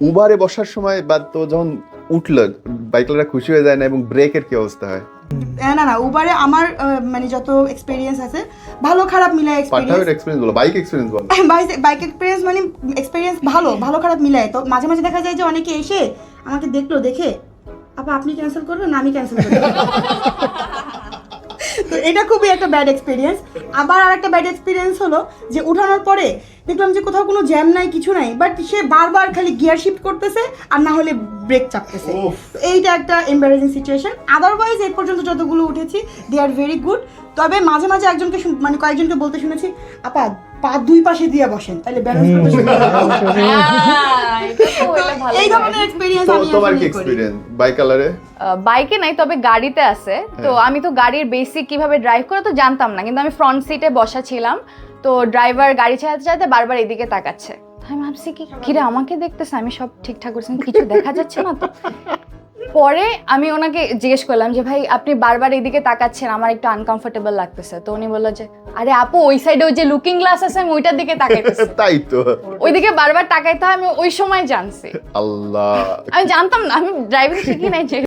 উবারে বসার সময় বা তো যখন উঠলো বাইকলারা খুশি হয়ে যায় না এবং ব্রেকের কি অবস্থা হয়? না উবারে আমার মানে যত এক্সপেরিয়েন্স আছে ভালো খারাপ মিলায় পাঠাওয়ের এক্সপেরিয়েন্স বলো, বাইক এক্সপেরিয়েন্স বলো। বাইক এক্সপিরিয়েন্স মানে এক্সপিরিয়েন্স ভালো খারাপ মিলায়। তো মাঝে মাঝে দেখা যায় যে অনেকে এসে আমাকে দেখলো, দেখে আপা আপনি ক্যান্সেল করবেন না আমি ক্যান্সেল করব। তো এটা খুবই একটা ব্যাড এক্সপিরিয়েন্স। আবার আরেকটা ব্যাড এক্সপিরিয়েন্স হলো যে উঠানোর পরে দেখলাম যে কোথাও কোনো জ্যাম নাই, কিছু নাই, বাট সে বারবার খালি গিয়ার শিফট করতেছে আর না হলে ব্রেক চাপতেছে। তো এইটা একটা এম্বারেজিং সিচুয়েশন। আদারওয়াইজ এই পর্যন্ত যতগুলো উঠেছি দে আর ভেরি গুড। তবে মাঝে মাঝে একজনকে মানে কয়েকজনকে বলতে শুনেছি আপা পা দুই পাশে দিয়ে বসেন তাহলে ব্যালেন্স করতে সুবিধা হবে। এই ধরনের এক্সপেরিয়েন্স আমি তোমার কি আসলে করি। এক্সপেরিয়েন্স বাইকালারে? বাইকে নাই, তবে গাড়িতে আছে। তো আমি তো গাড়ির বেসিক কিভাবে ড্রাইভ করে তো জানতাম না, কিন্তু আমি ফ্রন্ট সিটে বসা ছিলাম। তো ড্রাইভার গাড়ি চালাতে চালাতে বারবার এদিকে তাকাচ্ছে। আমি ভাবছি কি কিরে আমাকে দেখতেছে, আমি সব ঠিকঠাক করছি কিন্তু কিছু দেখা যাচ্ছে না। তো পরে আমি ওনাকে জিজ্ঞেস করলাম যে ভাই আপনি বারবার এদিকে তাকাচ্ছেন, আমার একটু আনকমফোর্টেবল লাগতেছে। তো উনি বললো যে আরে আপু ওই সাইডে ওই যে লুকিং গ্লাস আছে আমি ওইটার দিকে তাকাইতেছি। তাই তো, ওইদিকে বারবার তাকাইতে হয়, আমি ওই সময় জানছি। আল্লাহ, আমি জানতাম না, আমি ড্রাইভিং শিখি নাই যে।